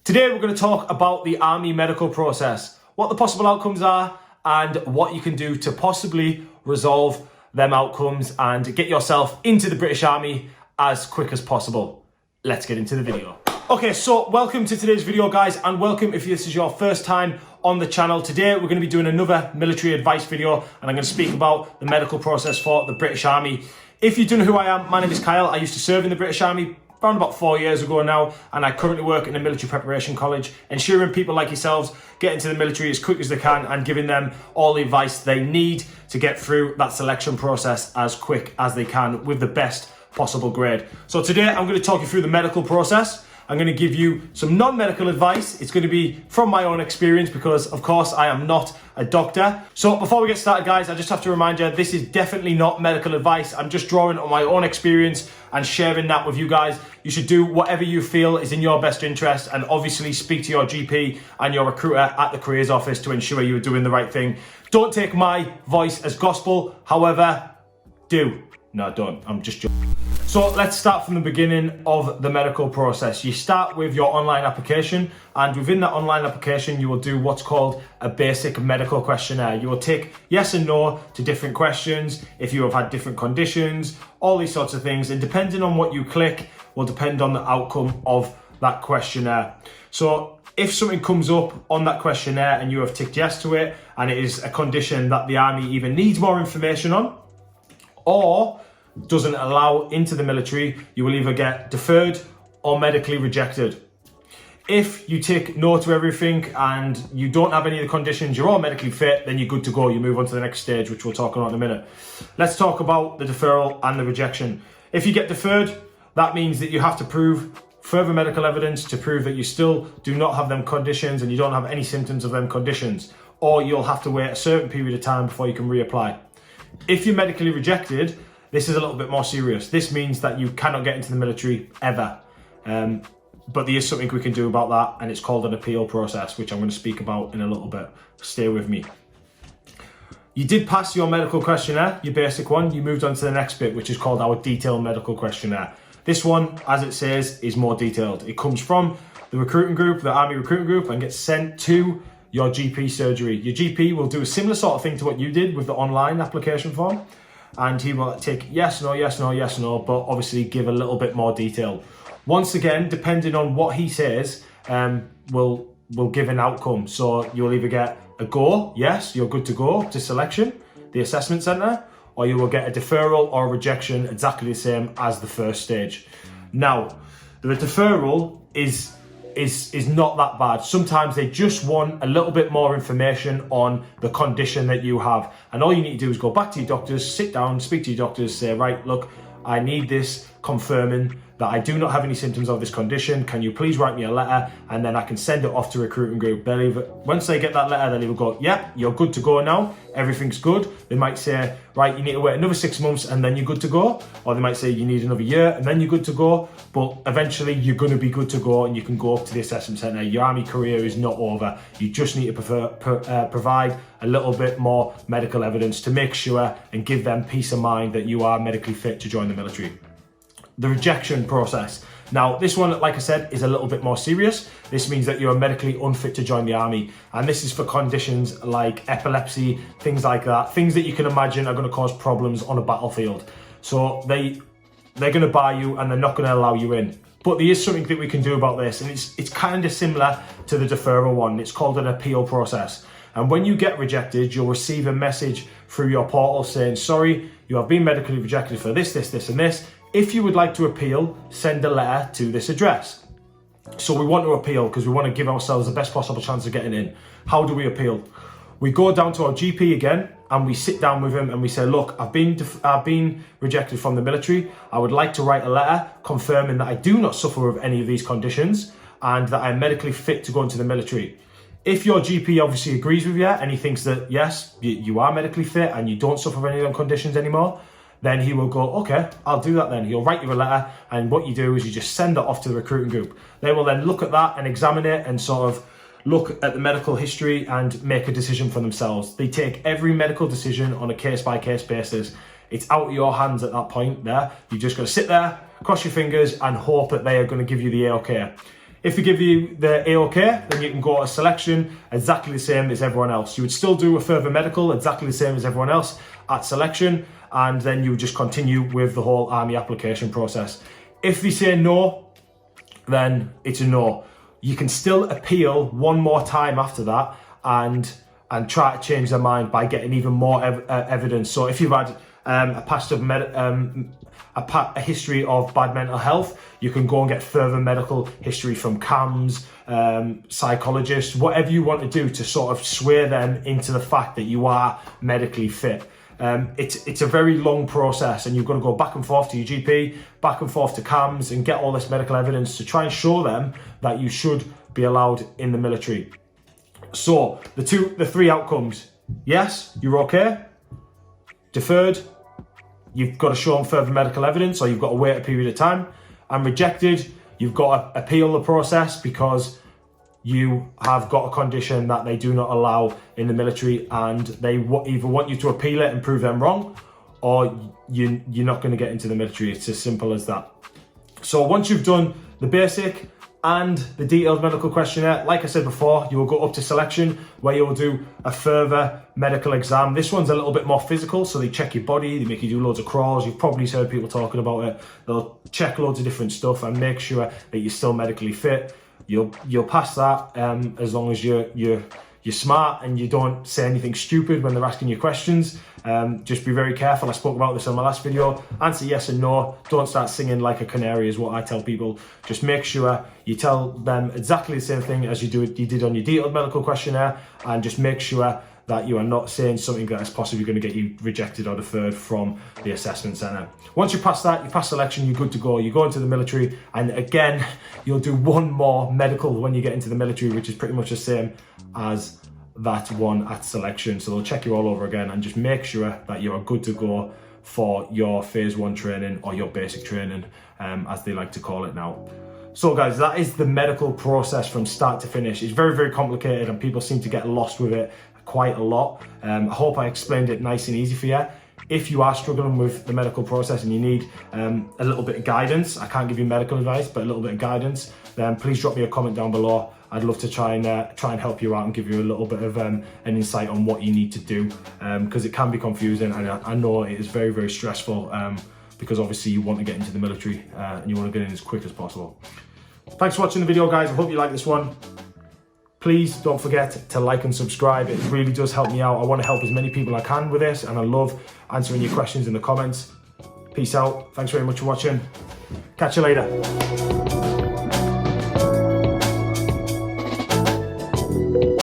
Today we're going to talk about the Army medical process, what the possible outcomes are and what you can do to possibly resolve them outcomes and get yourself into the British Army as quick as possible. Let's get into the video. Okay, so welcome to today's video, guys, and welcome if this is your first time on the channel. Today we're going to be doing another military advice video and I'm going to speak about the medical process for the British Army. If you don't know who I am, my name is Kyle. I used to serve in the British Army around about 4 years ago now, and I currently work in a military preparation college, ensuring people like yourselves get into the military as quick as they can and giving them all the advice they need to get through that selection process as quick as they can with the best possible grade. So today I'm going to talk you through the medical process. I'm going to give you some non-medical advice. It's going to be from my own experience because, of course, I am not a doctor. So before we get started, guys, I just have to remind you, this is definitely not medical advice. I'm just drawing on my own experience and sharing that with you guys. You should do whatever you feel is in your best interest and obviously speak to your GP and your recruiter at the careers office to ensure you're doing the right thing. Don't take my voice as gospel. However, do. No, don't. I'm just joking. So let's start from the beginning of the medical process. You start with your online application, and within that online application, you will do what's called a basic medical questionnaire. You will tick yes and no to different questions, if you have had different conditions, all these sorts of things. And depending on what you click will depend on the outcome of that questionnaire. So if something comes up on that questionnaire and you have ticked yes to it, and it is a condition that the Army either needs more information on or doesn't allow into the military, you will either get deferred or medically rejected. If you tick no to everything and you don't have any of the conditions, you're all medically fit, then you're good to go. You move on to the next stage, which we'll talk about in a minute. Let's talk about the deferral and the rejection. If you get deferred, that means that you have to prove further medical evidence to prove that you still do not have them conditions and you don't have any symptoms of them conditions, or you'll have to wait a certain period of time before you can reapply. If you're medically rejected, this is a little bit more serious. This means that you cannot get into the military ever. But there is something we can do about that, and it's called an appeal process, which I'm going to speak about in a little bit. Stay with me. You did pass your medical questionnaire, your basic one. You moved on to the next bit, which is called our detailed medical questionnaire. This one, as it says, is more detailed. It comes from the recruiting group, the Army recruiting group, and gets sent to your GP surgery. Your GP will do a similar sort of thing to what you did with the online application form. And he will take yes, no, yes, no, yes, no, but obviously give a little bit more detail. Once again, depending on what he says, will give an outcome. So you'll either get a go, yes, you're good to go to selection, the assessment centre, or you will get a deferral or a rejection, exactly the same as the first stage. Now, the deferral is not that bad. Sometimes they just want a little bit more information on the condition that you have. And all you need to do is go back to your doctors, sit down, speak to your doctors, say, right, look, I need this confirming that I do not have any symptoms of this condition. Can you please write me a letter? And then I can send it off to recruiting group. Once they get that letter, they'll either go, yep, you're good to go now. Everything's good. They might say, right, you need to wait another 6 months and then you're good to go. Or they might say you need another year and then you're good to go. But eventually you're going to be good to go and you can go up to the assessment centre. Your Army career is not over. You just need to provide a little bit more medical evidence to make sure and give them peace of mind that you are medically fit to join the military. The rejection process. Now, this one, like I said, is a little bit more serious. This means that you are medically unfit to join the Army. And this is for conditions like epilepsy, things like that. Things that you can imagine are going to cause problems on a battlefield. So they're going to bar you and they're not going to allow you in. But there is something that we can do about this. And it's kind of similar to the deferral one. It's called an appeal process. And when you get rejected, you'll receive a message through your portal saying, sorry, you have been medically rejected for this, this, this, and this. If you would like to appeal, send a letter to this address. So we want to appeal because we want to give ourselves the best possible chance of getting in. How do we appeal? We go down to our GP again and we sit down with him and we say, look, I've been rejected from the military. I would like to write a letter confirming that I do not suffer with any of these conditions and that I'm medically fit to go into the military. If your GP obviously agrees with you and he thinks that, yes, you are medically fit and you don't suffer with any of them conditions anymore, then he will go, okay, I'll do that then. He'll write you a letter, and what you do is you just send it off to the recruiting group. They will then look at that and examine it and sort of look at the medical history and make a decision for themselves. They take every medical decision on a case-by-case basis. It's out of your hands at that point there. You just got to sit there, cross your fingers and hope that they are going to give you the A-OK. If we give you the A-OK, then you can go to selection exactly the same as everyone else. You would still do a further medical exactly the same as everyone else at selection, and then you would just continue with the whole army application process. If they say no, then it's a no. You can still appeal one more time after that and try to change their mind by getting even more evidence. So if you've had a history of bad mental health, you can go and get further medical history from CAMS, psychologists, whatever you want to do to sort of sway them into the fact that you are medically fit. It's a very long process, and you've got to go back and forth to your GP, back and forth to CAMS, and get all this medical evidence to try and show them that you should be allowed in the military. So the three outcomes: yes, you're okay. Deferred, you've got to show them further medical evidence, or you've got to wait a period of time. And rejected, you've got to appeal the process because you have got a condition that they do not allow in the military, and they either want you to appeal it and prove them wrong, or you're not going to get into the military. It's as simple as that. So once you've done the basic and the detailed medical questionnaire, like I said before, you will go up to selection, where you'll do a further medical exam. This one's a little bit more physical, so they check your body, they make you do loads of crawls. You've probably heard people talking about it. They'll check loads of different stuff and make sure that you're still medically fit. You'll pass that as long as you're smart and you don't say anything stupid when they're asking you questions. Just be very careful. I spoke about this on my last video. Answer yes and no. Don't start singing like a canary is what I tell people. Just make sure you tell them exactly the same thing as you did on your detailed medical questionnaire, and just make sure that you are not saying something that is possibly going to get you rejected or deferred from the assessment centre. Once you pass that, you pass selection, you're good to go. You go into the military, and again, you'll do one more medical when you get into the military, which is pretty much the same as that one at selection. So they'll check you all over again and just make sure that you are good to go for your phase 1 training, or your basic training, as they like to call it now. So guys, that is the medical process from start to finish. It's very, very complicated, and people seem to get lost with it quite a lot. I hope I explained it nice and easy for you. If you are struggling with the medical process and you need a little bit of guidance, I can't give you medical advice, but a little bit of guidance, then please drop me a comment down below. I'd love to try and help you out and give you a little bit of an insight on what you need to do, because it can be confusing, and I know it is very, very stressful, because obviously you want to get into the military and you want to get in as quick as possible. Thanks for watching the video, guys. I hope you like this one. Please don't forget to like and subscribe. It really does help me out. I want to help as many people as I can with this, and I love answering your questions in the comments. Peace out. Thanks very much for watching. Catch you later.